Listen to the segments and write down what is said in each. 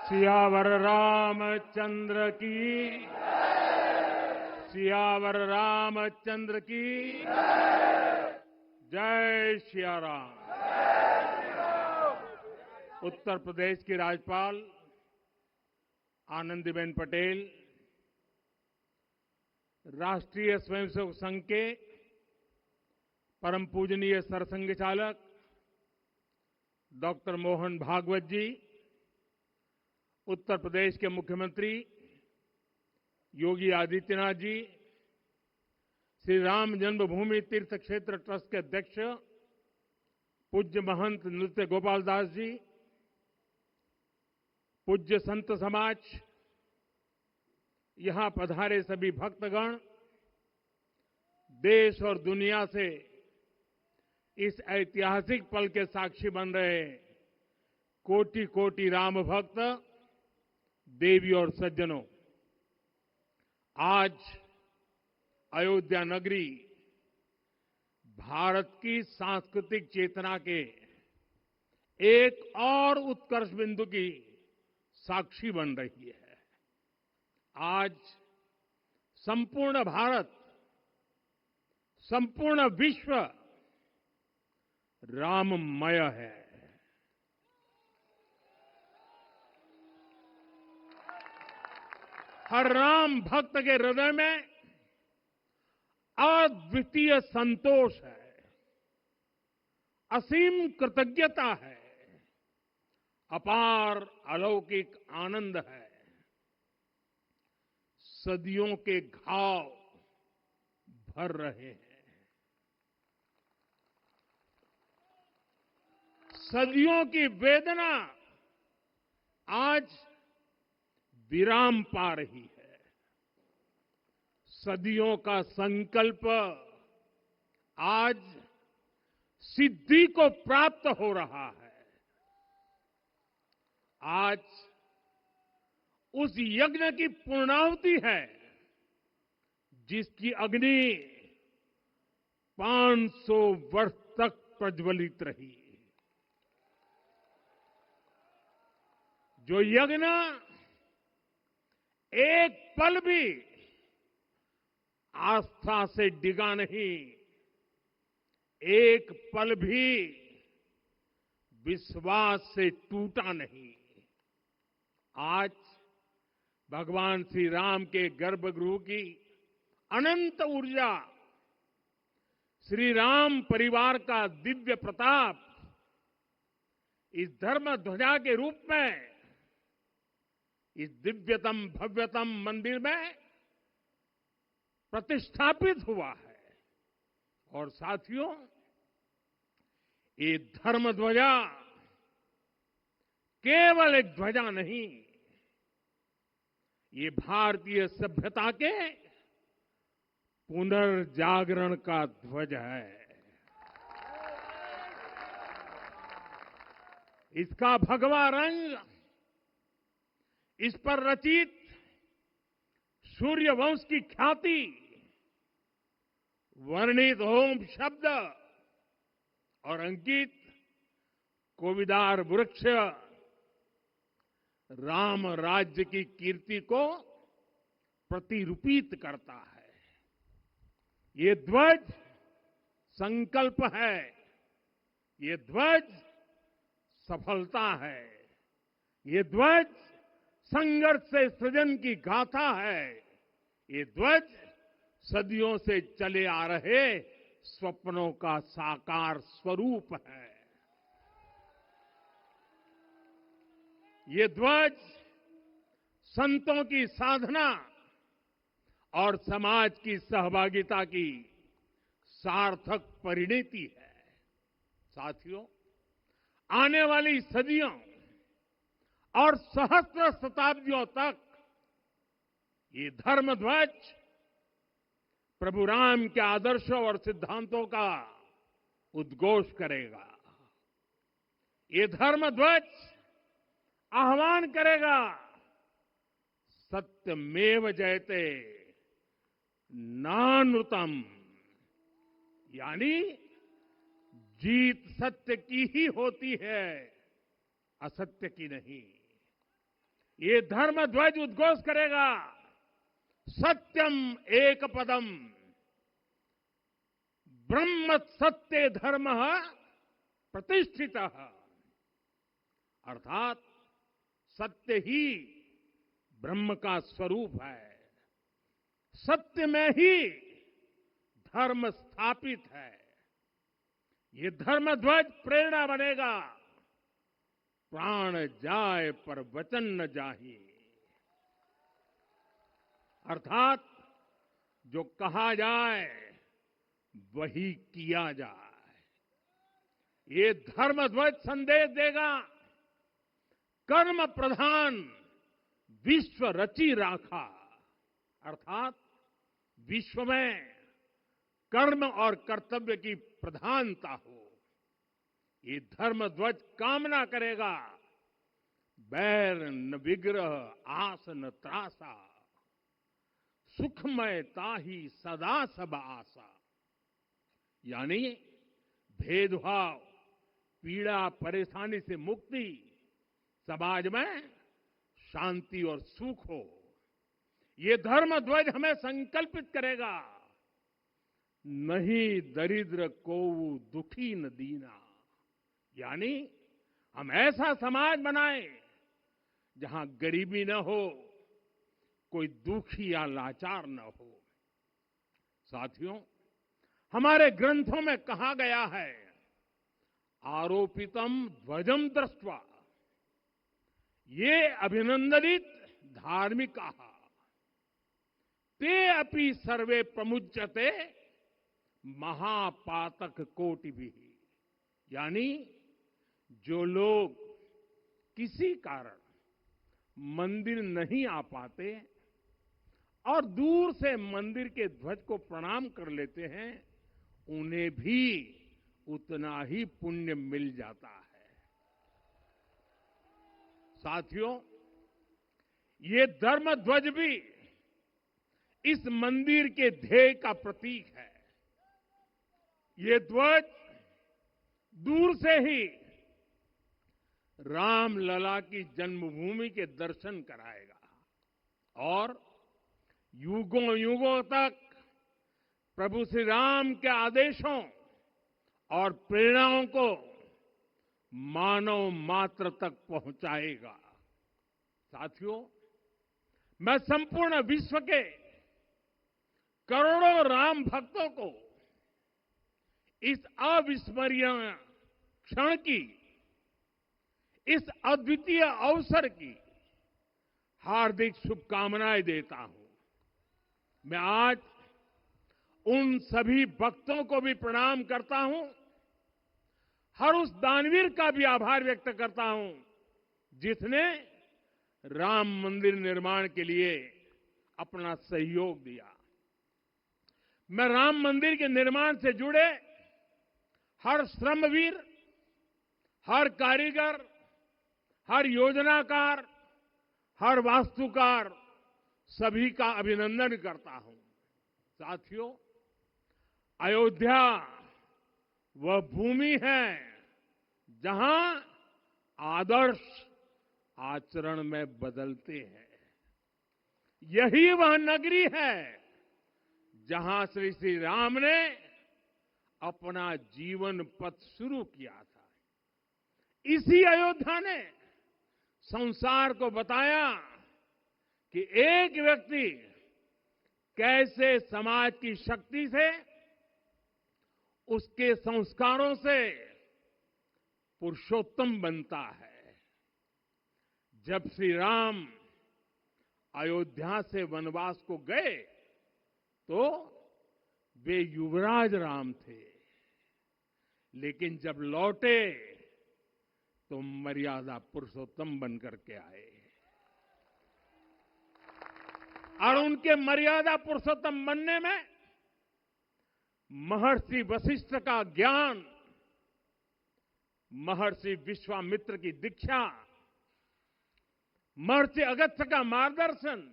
सियावर रामचंद्र की सियावर रामचंद्र की जय सिया राम। उत्तर प्रदेश की राज्यपाल आनंदीबेन पटेल, राष्ट्रीय स्वयंसेवक संघ के परम पूजनीय सरसंघ चालक डॉक्टर मोहन भागवत जी, उत्तर प्रदेश के मुख्यमंत्री योगी आदित्यनाथ जी, श्री राम जन्मभूमि तीर्थ क्षेत्र ट्रस्ट के अध्यक्ष पूज्य महंत नृत्य गोपाल दास जी, पूज्य संत समाज, यहां पधारे सभी भक्तगण, देश और दुनिया से इस ऐतिहासिक पल के साक्षी बन रहे कोटि कोटि राम भक्त, देवी और सज्जनों, आज अयोध्या नगरी भारत की सांस्कृतिक चेतना के एक और उत्कर्ष बिंदु की साक्षी बन रही है। आज संपूर्ण भारत, संपूर्ण विश्व राममय है। हर राम भक्त के हृदय में अद्वितीय संतोष है, असीम कृतज्ञता है, अपार अलौकिक आनंद है। सदियों के घाव भर रहे हैं, सदियों की वेदना आज विराम पा रही है, सदियों का संकल्प आज सिद्धि को प्राप्त हो रहा है। आज उस यज्ञ की पूर्णाहुति है जिसकी अग्नि 500 वर्ष तक प्रज्वलित रही, जो यज्ञ एक पल भी आस्था से डिगा नहीं, एक पल भी विश्वास से टूटा नहीं। आज भगवान श्री राम के गर्भगृह की अनंत ऊर्जा, श्री राम परिवार का दिव्य प्रताप इस धर्म ध्वजा के रूप में इस दिव्यतम भव्यतम मंदिर में प्रतिष्ठापित हुआ है। और साथियों, ये धर्म ध्वजा केवल एक ध्वजा नहीं, ये भारतीय सभ्यता के पुनर्जागरण का ध्वज है। इसका भगवा रंग, इस पर रचित सूर्य वंश की ख्याति, वर्णित ओम शब्द और अंकित कोविदार वृक्ष राम राज्य की कीर्ति को प्रतिरूपित करता है। ये ध्वज संकल्प है, ये ध्वज सफलता है, ये ध्वज संघर्ष से सृजन की गाथा है, ये ध्वज सदियों से चले आ रहे स्वप्नों का साकार स्वरूप है। ये ध्वज संतों की साधना और समाज की सहभागिता की सार्थक परिणति है। साथियों, आने वाली सदियों और सहस्त्र शताब्दियों तक ये धर्म ध्वज प्रभु राम के आदर्शों और सिद्धांतों का उद्घोष करेगा। ये धर्म ध्वज आह्वान करेगा, सत्यमेव जयते नानृतम, यानी जीत सत्य की ही होती है, असत्य की नहीं। ये धर्म ध्वज उद्घोष करेगा, सत्यम एक पदम ब्रह्म सत्य धर्म प्रतिष्ठित, अर्थात सत्य ही ब्रह्म का स्वरूप है, सत्य में ही धर्म स्थापित है। ये धर्म ध्वज प्रेरणा बनेगा, प्राण जाए पर वचन न जाहि, अर्थात जो कहा जाए वही किया जाए। ये धर्म ध्वज संदेश देगा, कर्म प्रधान विश्व रची राखा, अर्थात विश्व में कर्म और कर्तव्य की प्रधानता हो। ये धर्म ध्वज कामना करेगा, बैर न विग्रह आस न त्रासा, सुखमय ताहि सदा सब आशा, यानी भेदभाव, पीड़ा, परेशानी से मुक्ति, समाज में शांति और सुख हो। ये धर्म ध्वज हमें संकल्पित करेगा, नहीं दरिद्र कोउ दुखी न दीना, यानी हम ऐसा समाज बनाएं जहां गरीबी न हो, कोई दुखी या लाचार न हो। साथियों, हमारे ग्रंथों में कहा गया है, आरोपितम ध्वजम दृष्ट्वा, ये अभिनंदनित धार्मिका ते अपि सर्वे प्रमुच्यते महापातक कोटि भी, यानी जो लोग किसी कारण मंदिर नहीं आ पाते और दूर से मंदिर के ध्वज को प्रणाम कर लेते हैं, उन्हें भी उतना ही पुण्य मिल जाता है। साथियों, ये धर्म ध्वज भी इस मंदिर के ध्येय का प्रतीक है। ये ध्वज दूर से ही रामलला की जन्मभूमि के दर्शन कराएगा और युगों युगों तक प्रभु श्री राम के आदेशों और प्रेरणाओं को मानव मात्र तक पहुंचाएगा। साथियों, मैं संपूर्ण विश्व के करोड़ों राम भक्तों को इस अविस्मरणीय क्षण की, इस अद्वितीय अवसर की हार्दिक शुभकामनाएं देता हूं। मैं आज उन सभी भक्तों को भी प्रणाम करता हूं, हर उस दानवीर का भी आभार व्यक्त करता हूं जिसने राम मंदिर निर्माण के लिए अपना सहयोग दिया। मैं राम मंदिर के निर्माण से जुड़े हर श्रमवीर, हर कारीगर, हर योजनाकार, हर वास्तुकार, सभी का अभिनंदन करता हूं। साथियों, अयोध्या वह भूमि है जहां आदर्श आचरण में बदलते हैं। यही वह नगरी है जहां श्री राम ने अपना जीवन पथ शुरू किया था। इसी अयोध्या ने संसार को बताया कि एक व्यक्ति कैसे समाज की शक्ति से, उसके संस्कारों से पुरुषोत्तम बनता है। जब श्री राम अयोध्या से वनवास को गए तो वे युवराज राम थे, लेकिन जब लौटे तो मर्यादा पुरुषोत्तम बनकर के आए और उनके मर्यादा पुरुषोत्तम बनने में महर्षि वशिष्ठ का ज्ञान, महर्षि विश्वामित्र की दीक्षा, महर्षि अगस्त्य का मार्गदर्शन,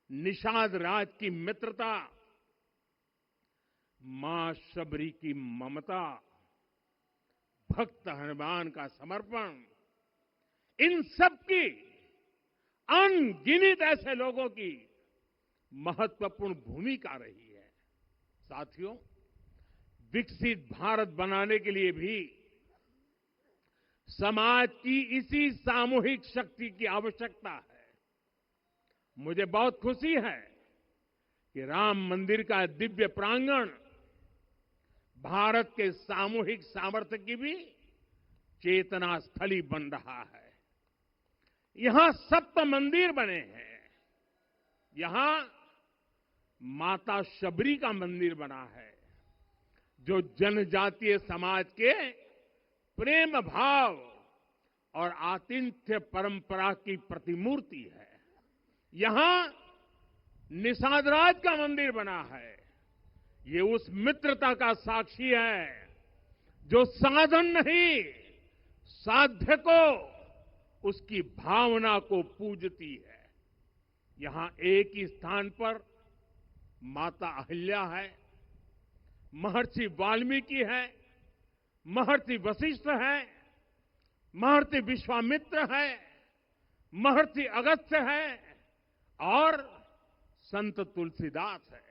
निषाद राज की मित्रता, मां शबरी की ममता, भक्त हनुमान का समर्पण, इन सब की अनगिनत ऐसे लोगों की महत्वपूर्ण भूमिका रही है। साथियों, विकसित भारत बनाने के लिए भी समाज की इसी सामूहिक शक्ति की आवश्यकता है। मुझे बहुत खुशी है कि राम मंदिर का दिव्य प्रांगण भारत के सामूहिक सामर्थ्य की भी चेतना स्थली बन रहा है। यहां 7 मंदिर बने हैं। यहां माता शबरी का मंदिर बना है, जो जनजातीय समाज के प्रेम भाव और आतिथ्य परंपरा की प्रतिमूर्ति है। यहां निषादराज का मंदिर बना है। ये उस मित्रता का साक्षी है जो साधन नहीं, साध्य को, उसकी भावना को पूजती है। यहां एक ही स्थान पर माता अहिल्या है, महर्षि वाल्मीकि है, महर्षि वशिष्ठ है, महर्षि विश्वामित्र है, महर्षि अगस्त्य है और संत तुलसीदास है।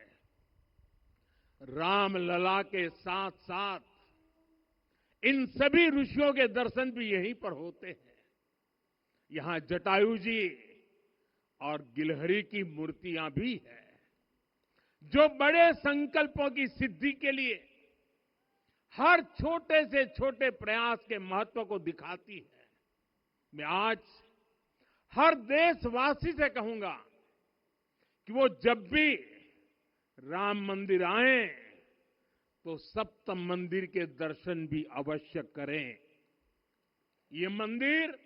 रामलला के साथ साथ इन सभी ऋषियों के दर्शन भी यहीं पर होते हैं। यहां जटायु जी और गिलहरी की मूर्तियां भी है, जो बड़े संकल्पों की सिद्धि के लिए हर छोटे से छोटे प्रयास के महत्व को दिखाती है। मैं आज हर देशवासी से कहूंगा कि वो जब भी राम मंदिर आए तो सप्त मंदिर के दर्शन भी अवश्य करें। ये मंदिर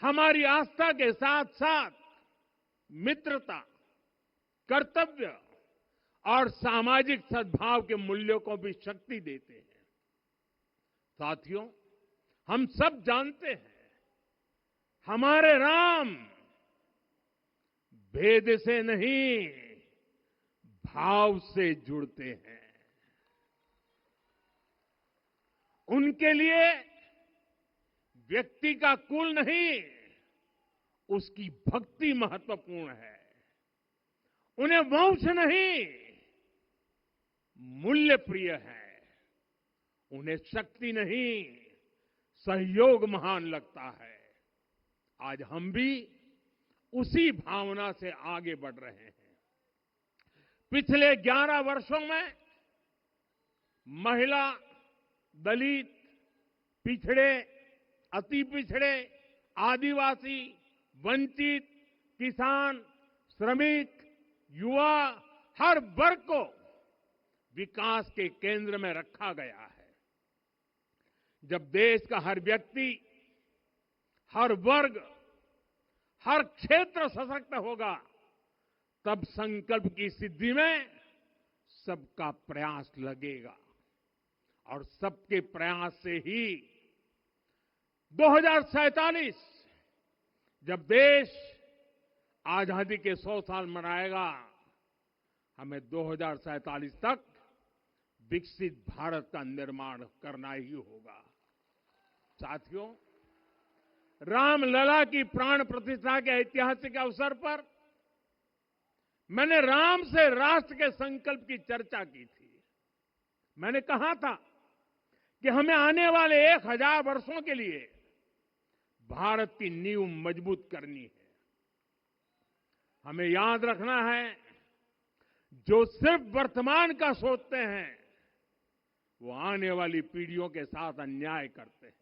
हमारी आस्था के साथ साथ मित्रता, कर्तव्य और सामाजिक सद्भाव के मूल्यों को भी शक्ति देते हैं। साथियों, हम सब जानते हैं हमारे राम भेद से नहीं, भाव से जुड़ते हैं। उनके लिए व्यक्ति का कुल नहीं, उसकी भक्ति महत्वपूर्ण है। उन्हें वंश नहीं, मूल्य प्रिय है। उन्हें शक्ति नहीं, सहयोग महान लगता है। आज हम भी उसी भावना से आगे बढ़ रहे हैं। पिछले 11 वर्षों में महिला, दलित, पिछड़े, अति पिछड़े, आदिवासी, वंचित, किसान, श्रमिक, युवा, हर वर्ग को विकास के केंद्र में रखा गया है। जब देश का हर व्यक्ति, हर वर्ग, हर क्षेत्र सशक्त होगा, तब संकल्प की सिद्धि में सबका प्रयास लगेगा और सबके प्रयास से ही 2047 जब देश आजादी के 100 साल मनाएगा, हमें 2047 तक विकसित भारत का निर्माण करना ही होगा। साथियों, रामलला की प्राण प्रतिष्ठा के ऐतिहासिक अवसर पर मैंने राम से राष्ट्र के संकल्प की चर्चा की थी। मैंने कहा था कि हमें आने वाले 1000 वर्षों के लिए भारत की नींव मजबूत करनी है। हमें याद रखना है, जो सिर्फ वर्तमान का सोचते हैं वो आने वाली पीढ़ियों के साथ अन्याय करते हैं।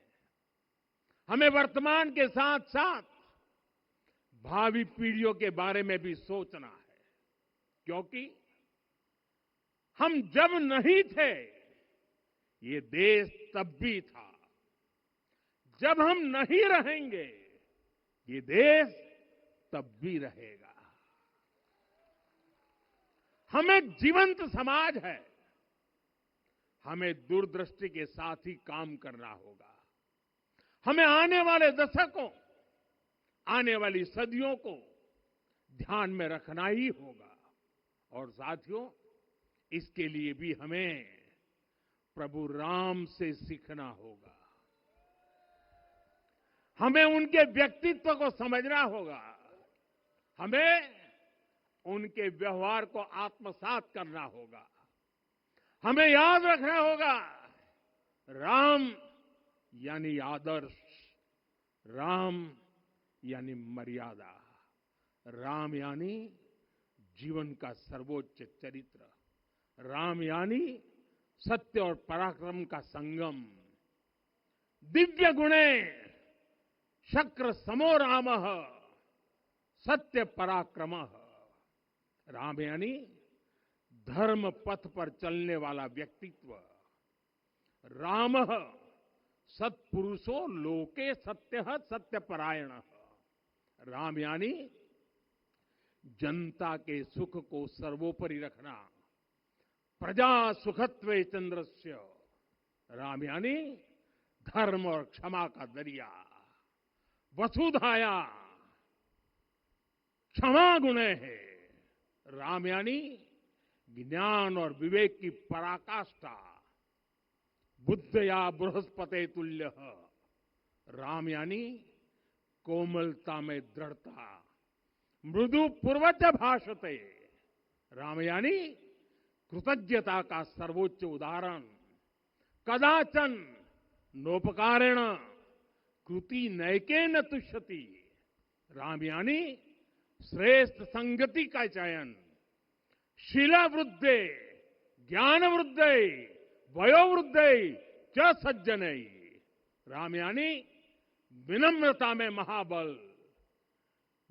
हमें वर्तमान के साथ साथ भावी पीढ़ियों के बारे में भी सोचना है, क्योंकि हम जब नहीं थे ये देश तब भी था, जब हम नहीं रहेंगे ये देश तब भी रहेगा। हम एक जीवंत समाज है, हमें दूरदृष्टि के साथ ही काम करना होगा। हमें आने वाले दशकों, आने वाली सदियों को ध्यान में रखना ही होगा। और साथियों, इसके लिए भी हमें प्रभु राम से सीखना होगा। हमें उनके व्यक्तित्व को समझना होगा। हमें उनके व्यवहार को आत्मसात करना होगा। हमें याद रखना होगा, राम यानी आदर्श, राम यानी मर्यादा, राम यानी जीवन का सर्वोच्च चरित्र, राम यानी सत्य और पराक्रम का संगम। दिव्य गुणे शक्र समो रामः सत्य पराक्रमः। राम यानी धर्म पथ पर चलने वाला व्यक्तित्व। रामः सत्पुरुषो लोके सत्यः सत्यपरायणः। राम यानी जनता के सुख को सर्वोपरि रखना, प्रजा सुखत्वे चंद्रस्य। राम यानी धर्म और क्षमा का दरिया। वसुधाया क्षमा गुणे है। राम यानी ज्ञान और विवेक की पराकाष्ठा। बुद्ध या बृहस्पति तुल्य। राम यानी कोमलता में दृढ़ता। मृदु पूर्वज भाषते। राम यानी कृतज्ञता का सर्वोच्च उदाहरण। कदाचन नोपकारेण कृति नैकेन तुष्यति। राम यानी श्रेष्ठ संगति का चयन। शीला वृद्धे ज्ञान वृद्धे वयोवृद्धे च सज्जने। राम यानी विनम्रता में महाबल।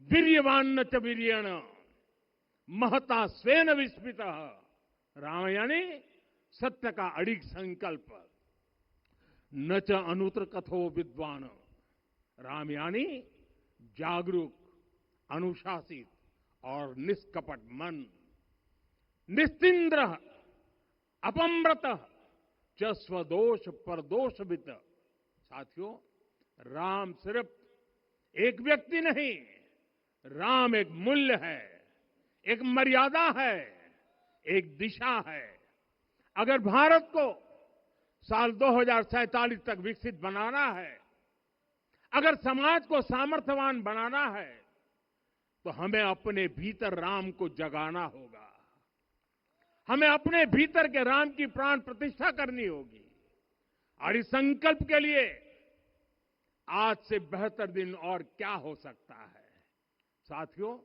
वीर्यवान च वीर्येण महता स्वेन विस्मितः। राम यानी सत्य का अडिग संकल्प। न च अनुत्र कथो विद्वान। राम यानी जागरूक, अनुशासित और निष्कपट मन। निस्तिंद्र अपम्रत च स्वदोष परदोषवित। साथियों, राम सिर्फ एक व्यक्ति नहीं, राम एक मूल्य है, एक मर्यादा है, एक दिशा है। अगर भारत को साल 2047 तक विकसित बनाना है, अगर समाज को सामर्थ्यवान बनाना है, तो हमें अपने भीतर राम को जगाना होगा। हमें अपने भीतर के राम की प्राण प्रतिष्ठा करनी होगी। और इस संकल्प के लिए आज से बेहतर दिन और क्या हो सकता है। साथियों,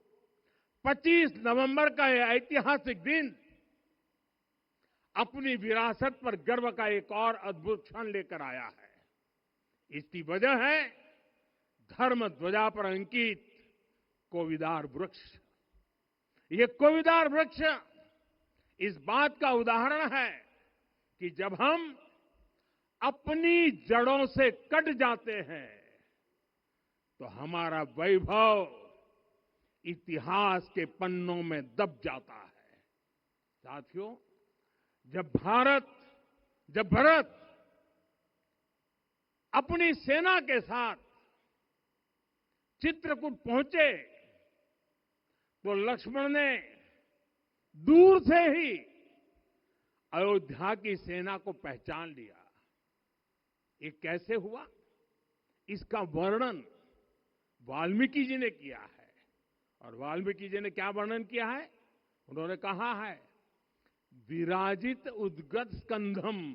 25 नवंबर का यह ऐतिहासिक दिन अपनी विरासत पर गर्व का एक और अद्भुत क्षण लेकर आया है। इसकी वजह है धर्म ध्वजा पर अंकित कोविदार वृक्ष। ये कोविदार वृक्ष इस बात का उदाहरण है कि जब हम अपनी जड़ों से कट जाते हैं तो हमारा वैभव इतिहास के पन्नों में दब जाता है। साथियों, जब भरत अपनी सेना के साथ चित्रकूट पहुंचे तो लक्ष्मण ने दूर से ही अयोध्या की सेना को पहचान लिया। ये कैसे हुआ, इसका वर्णन वाल्मीकि जी ने किया है। और वाल्मीकि जी ने क्या वर्णन किया है? उन्होंने कहा है, विराजित उद्गत स्कंधम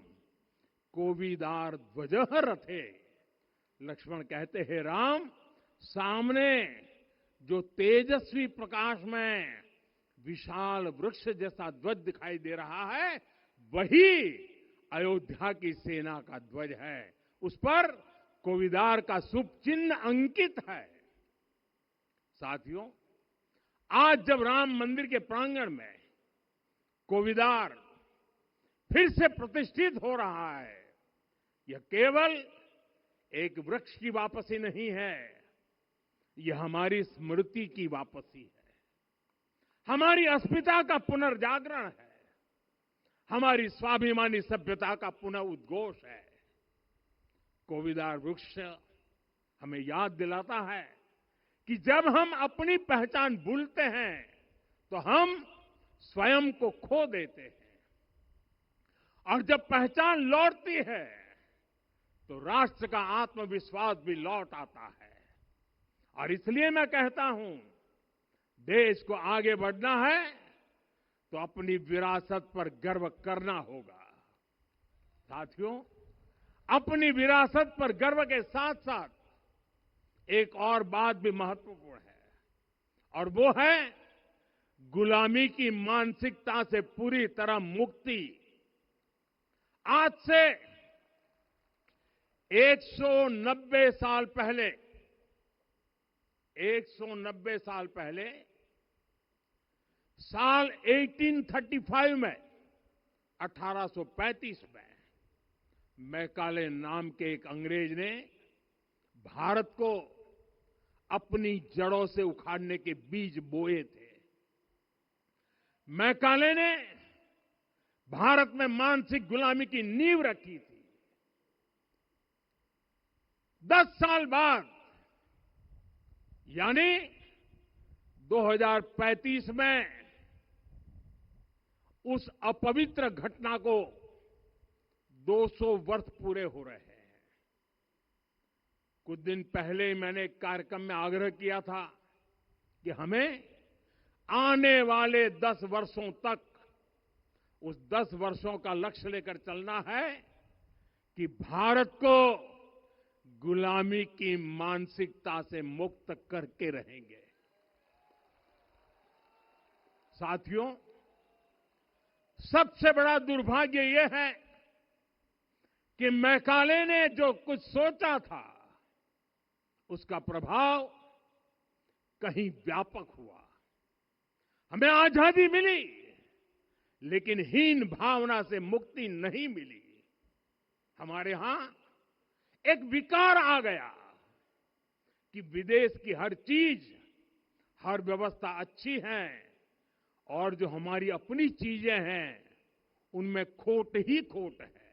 कोविदार ध्वजः रथे। लक्ष्मण कहते हैं, राम, सामने जो तेजस्वी प्रकाश में विशाल वृक्ष जैसा ध्वज दिखाई दे रहा है, वही अयोध्या की सेना का ध्वज है। उस पर कोविदार का शुभ चिन्ह अंकित है। साथियों, आज जब राम मंदिर के प्रांगण में कोविदार फिर से प्रतिष्ठित हो रहा है, यह केवल एक वृक्ष की वापसी नहीं है, यह हमारी स्मृति की वापसी है, हमारी अस्मिता का पुनर्जागरण है, हमारी स्वाभिमानी सभ्यता का पुनः उद्घोष है। कोविदार वृक्ष हमें याद दिलाता है कि जब हम अपनी पहचान भूलते हैं तो हम स्वयं को खो देते हैं, और जब पहचान लौटती है तो राष्ट्र का आत्मविश्वास भी लौट आता है। और इसलिए मैं कहता हूं, देश को आगे बढ़ना है तो अपनी विरासत पर गर्व करना होगा। साथियों, अपनी विरासत पर गर्व के साथ साथ एक और बात भी महत्वपूर्ण है, और वो है गुलामी की मानसिकता से पूरी तरह मुक्ति। आज से 190 साल पहले 190 साल पहले साल 1835 में 1835 में मैकाले नाम के एक अंग्रेज ने भारत को अपनी जड़ों से उखाड़ने के बीज बोए थे। मैकाले ने भारत में मानसिक गुलामी की नींव रखी थी। 10 साल बाद यानी 2035 में उस अपवित्र घटना को 200 वर्ष पूरे हो रहे हैं। कुछ दिन पहले मैंने एक कार्यक्रम में आग्रह किया था कि हमें आने वाले 10 वर्षों तक उस 10 वर्षों का लक्ष्य लेकर चलना है कि भारत को गुलामी की मानसिकता से मुक्त करके रहेंगे। साथियों, सबसे बड़ा दुर्भाग्य यह है कि मैकाले ने जो कुछ सोचा था उसका प्रभाव कहीं व्यापक हुआ। हमें आजादी मिली, लेकिन हीन भावना से मुक्ति नहीं मिली। हमारे यहां एक विकार आ गया कि विदेश की हर चीज, हर व्यवस्था अच्छी है और जो हमारी अपनी चीजें हैं उनमें खोट ही खोट है।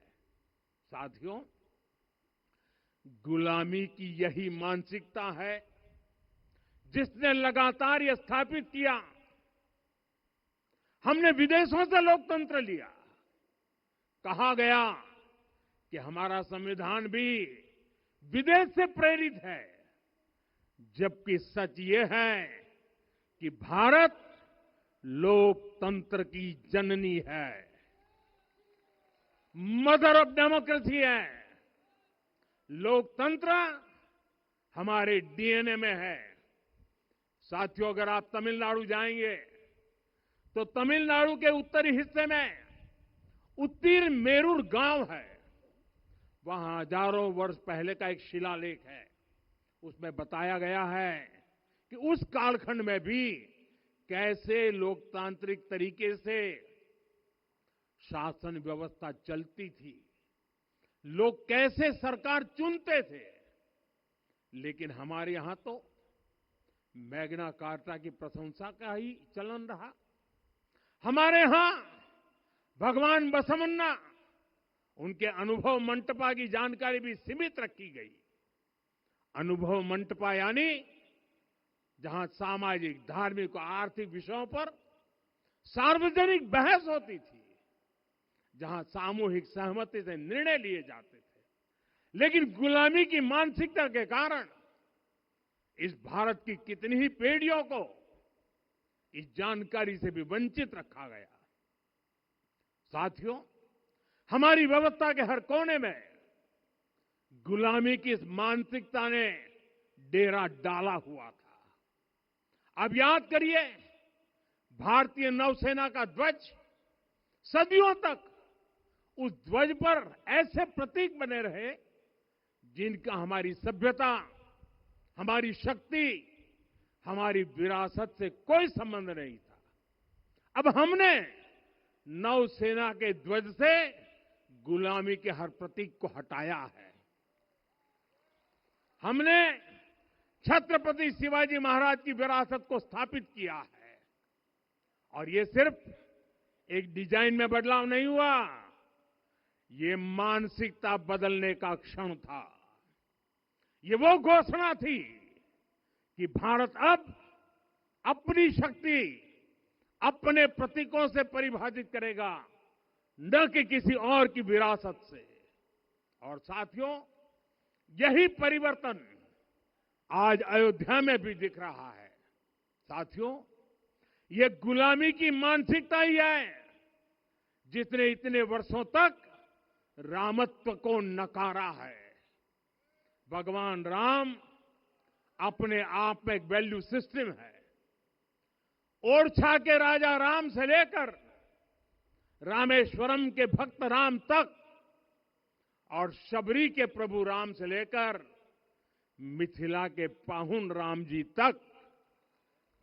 साथियों, गुलामी की यही मानसिकता है जिसने लगातार यह स्थापित किया। हमने विदेशों से लोकतंत्र लिया। कहा गया कि हमारा संविधान भी विदेश से प्रेरित है, जबकि सच ये है कि भारत लोकतंत्र की जननी है, मदर ऑफ डेमोक्रेसी है। लोकतंत्र हमारे डीएनए में है। साथियों, अगर आप तमिलनाडु जाएंगे तो तमिलनाडु के उत्तरी हिस्से में उतिरमेरूर गांव है। वहां हजारों वर्ष पहले का एक शिलालेख है। उसमें बताया गया है कि उस कालखंड में भी कैसे लोकतांत्रिक तरीके से शासन व्यवस्था चलती थी, लोग कैसे सरकार चुनते थे। लेकिन हमारे यहां तो मैग्ना कार्टा की प्रशंसा का ही चलन रहा। हमारे यहां भगवान बसवन्ना, उनके अनुभव मंटपा की जानकारी भी सीमित रखी गई। अनुभव मंटपा यानी जहां सामाजिक, धार्मिक और आर्थिक विषयों पर सार्वजनिक बहस होती थी, जहां सामूहिक सहमति से निर्णय लिए जाते थे। लेकिन गुलामी की मानसिकता के कारण इस भारत की कितनी ही पीढ़ियों को इस जानकारी से भी वंचित रखा गया। साथियों, हमारी व्यवस्था के हर कोने में गुलामी की इस मानसिकता ने डेरा डाला हुआ था। अब याद करिए, भारतीय नौसेना का ध्वज सदियों तक उस ध्वज पर ऐसे प्रतीक बने रहे जिनका हमारी सभ्यता, हमारी शक्ति, हमारी विरासत से कोई संबंध नहीं था। अब हमने नौसेना के ध्वज से गुलामी के हर प्रतीक को हटाया है। हमने छत्रपति शिवाजी महाराज की विरासत को स्थापित किया है। और ये सिर्फ एक डिजाइन में बदलाव नहीं हुआ, ये मानसिकता बदलने का क्षण था। ये वो घोषणा थी कि भारत अब अपनी शक्ति अपने प्रतीकों से परिभाषित करेगा, न कि किसी और की विरासत से। और साथियों, यही परिवर्तन आज अयोध्या में भी दिख रहा है। साथियों, ये गुलामी की मानसिकता ही है जिसने इतने वर्षों तक रामत्व को नकारा है। भगवान राम अपने आप में एक वैल्यू सिस्टम है। ओरछा के राजा राम से लेकर रामेश्वरम के भक्त राम तक और शबरी के प्रभु राम से लेकर मिथिला के पाहुन राम जी तक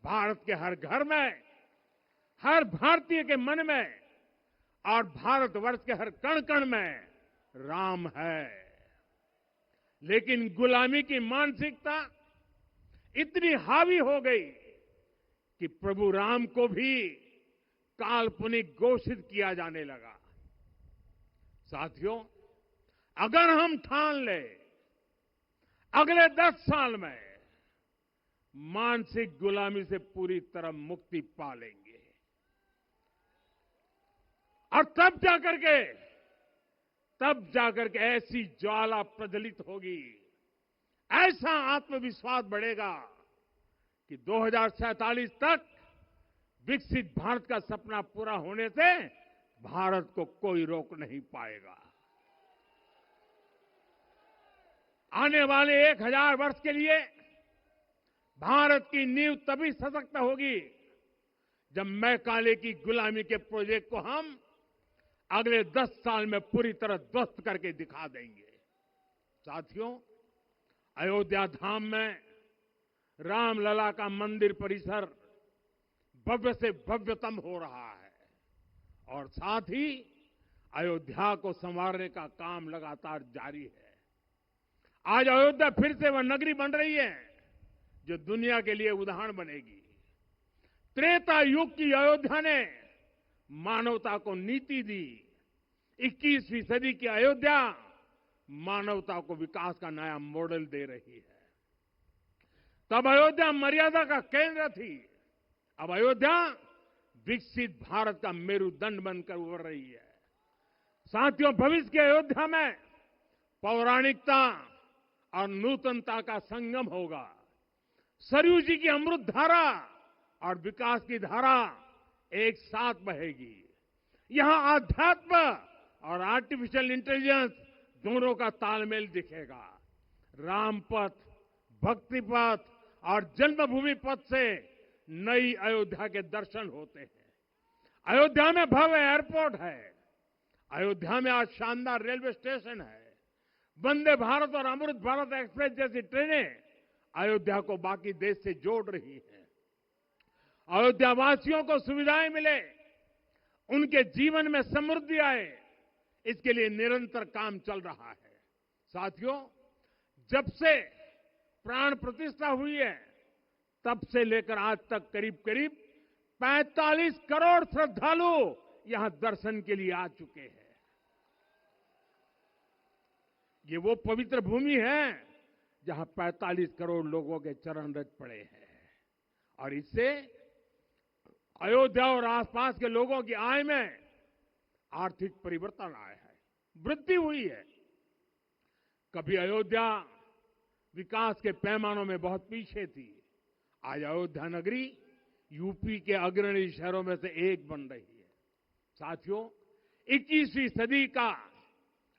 भारत के हर घर में, हर भारतीय के मन में और भारतवर्ष के हर कण कण में राम है। लेकिन गुलामी की मानसिकता इतनी हावी हो गई कि प्रभु राम को भी काल्पनिक घोषित किया जाने लगा। साथियों, अगर हम ठान ले अगले 10 साल में मानसिक गुलामी से पूरी तरह मुक्ति पा लेंगे और तब जाकर के ऐसी ज्वाला प्रज्वलित होगी, ऐसा आत्मविश्वास बढ़ेगा कि 2047 तक विकसित भारत का सपना पूरा होने से भारत को कोई रोक नहीं पाएगा। आने वाले 1000 वर्ष के लिए भारत की नींव तभी सशक्त होगी जब मैकाले की गुलामी के प्रोजेक्ट को हम अगले 10 साल में पूरी तरह ध्वस्त करके दिखा देंगे। साथियों, अयोध्या धाम में रामलला का मंदिर परिसर भव्य से भव्यतम हो रहा है और साथ ही अयोध्या को संवारने का काम लगातार जारी है। आज अयोध्या फिर से वह नगरी बन रही है जो दुनिया के लिए उदाहरण बनेगी। त्रेता युग की अयोध्या ने मानवता को नीति दी। 21वीं सदी की अयोध्या मानवता को विकास का नया मॉडल दे रही है। तब अयोध्या मर्यादा का केंद्र थी, अब अयोध्या विकसित भारत का मेरुदंड बनकर उभर रही है। साथियों, भविष्य की अयोध्या में पौराणिकता और नूतनता का संगम होगा। सरयू जी की अमृत धारा और विकास की धारा एक साथ बहेगी। यहां आध्यात्म और आर्टिफिशियल इंटेलिजेंस दोनों का तालमेल दिखेगा। राम पथ, भक्ति पथ और जन्मभूमि पथ से नई अयोध्या के दर्शन होते हैं। अयोध्या में भव्य एयरपोर्ट है। अयोध्या में आज शानदार रेलवे स्टेशन है। वंदे भारत और अमृत भारत एक्सप्रेस जैसी ट्रेनें अयोध्या को बाकी देश से जोड़ रही हैं। अयोध्या वासियों को सुविधाएं मिले, उनके जीवन में समृद्धि आए, इसके लिए निरंतर काम चल रहा है। साथियों, जब से प्राण प्रतिष्ठा हुई है तब से लेकर आज तक करीब करीब 45 करोड़ श्रद्धालु यहां दर्शन के लिए आ चुके हैं। ये वो पवित्र भूमि है जहां 45 करोड़ लोगों के चरण रज पड़े हैं और इससे अयोध्या और आसपास के लोगों की आय में आर्थिक परिवर्तन आया है, वृद्धि हुई है। कभी अयोध्या विकास के पैमानों में बहुत पीछे थी, आज अयोध्या नगरी यूपी के अग्रणी शहरों में से एक बन रही है। साथियों, 21वीं सदी का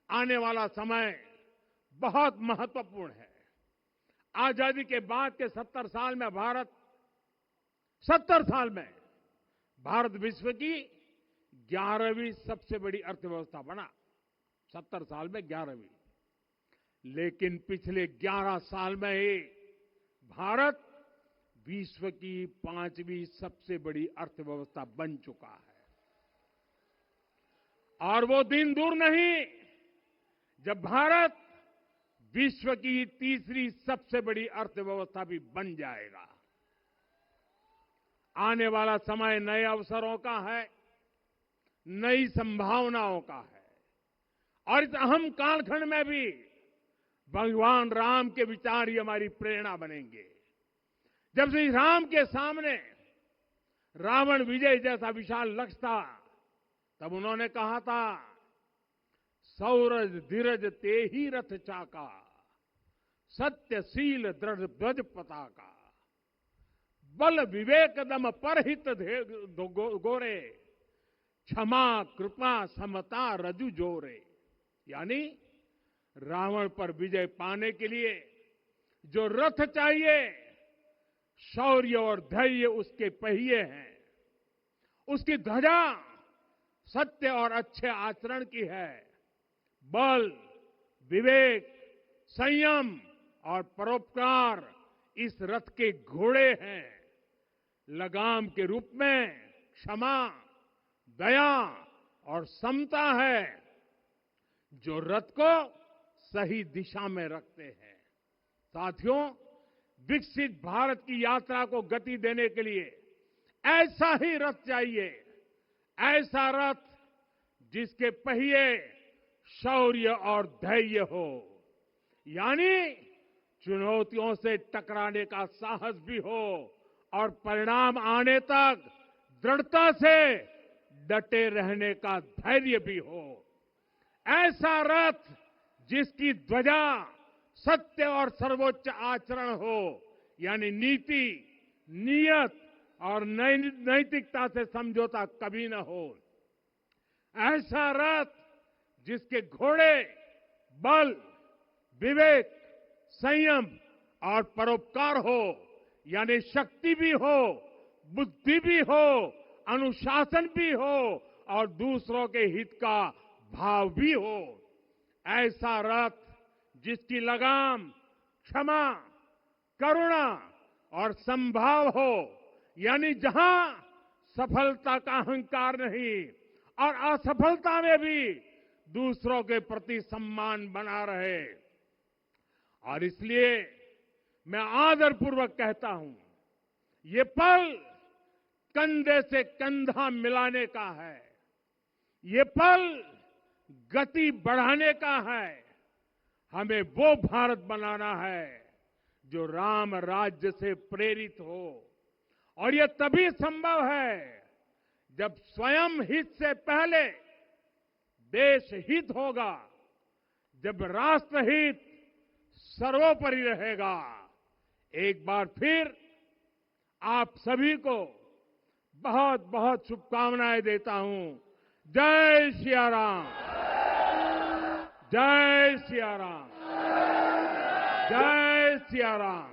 आने वाला समय बहुत महत्वपूर्ण है। आजादी के बाद के 70 साल में भारत विश्व की 11वीं सबसे बड़ी अर्थव्यवस्था बना। 70 साल में 11वीं। लेकिन पिछले 11 साल में ही भारत विश्व की 5वीं सबसे बड़ी अर्थव्यवस्था बन चुका है। और वो दिन दूर नहीं जब भारत विश्व की 3री सबसे बड़ी अर्थव्यवस्था भी बन जाएगा। आने वाला समय नए अवसरों का है, नई संभावनाओं का है और इस अहम कालखंड में भी भगवान राम के विचार ही हमारी प्रेरणा बनेंगे। जब श्री राम के सामने रावण विजय जैसा विशाल लक्ष्य था, तब उन्होंने कहा था, सौरज धीरज ते ही रथ चाका, सत्यशील दृढ़ ध्वज पताका। बल विवेक दम परहित गोरे, क्षमा कृपा समता रजु जोरे। यानी रावण पर विजय पाने के लिए जो रथ चाहिए, शौर्य और धैर्य उसके पहिए हैं, उसकी ध्वजा सत्य और अच्छे आचरण की है। बल, विवेक, संयम और परोपकार इस रथ के घोड़े हैं। लगाम के रूप में क्षमा, दया और समता है, जो रथ को सही दिशा में रखते हैं। साथियों, विकसित भारत की यात्रा को गति देने के लिए ऐसा ही रथ चाहिए, ऐसा रथ जिसके पहिए शौर्य और धैर्य हो, यानी चुनौतियों से टकराने का साहस भी हो और परिणाम आने तक दृढ़ता से डटे रहने का धैर्य भी हो। ऐसा रथ जिसकी ध्वजा सत्य और सर्वोच्च आचरण हो, यानी नीति, नियत और नैतिकता से समझौता कभी न हो। ऐसा रथ जिसके घोड़े बल, विवेक, संयम और परोपकार हो, यानी शक्ति भी हो, बुद्धि भी हो, अनुशासन भी हो और दूसरों के हित का भाव भी हो। ऐसा रथ जिसकी लगाम क्षमा, करुणा और संभाव हो, यानी जहां सफलता का अहंकार नहीं और असफलता में भी दूसरों के प्रति सम्मान बना रहे। और इसलिए मैं आदरपूर्वक कहता हूं, ये पल कंधे से कंधा मिलाने का है, ये पल गति बढ़ाने का है। हमें वो भारत बनाना है जो राम राज्य से प्रेरित हो, और ये तभी संभव है जब स्वयं हित से पहले देश हित होगा, जब राष्ट्रहित सर्वोपरि रहेगा। एक बार फिर आप सभी को बहुत बहुत शुभकामनाएं देता हूं। जय सिया राम, जय सिया राम, जय सिया राम।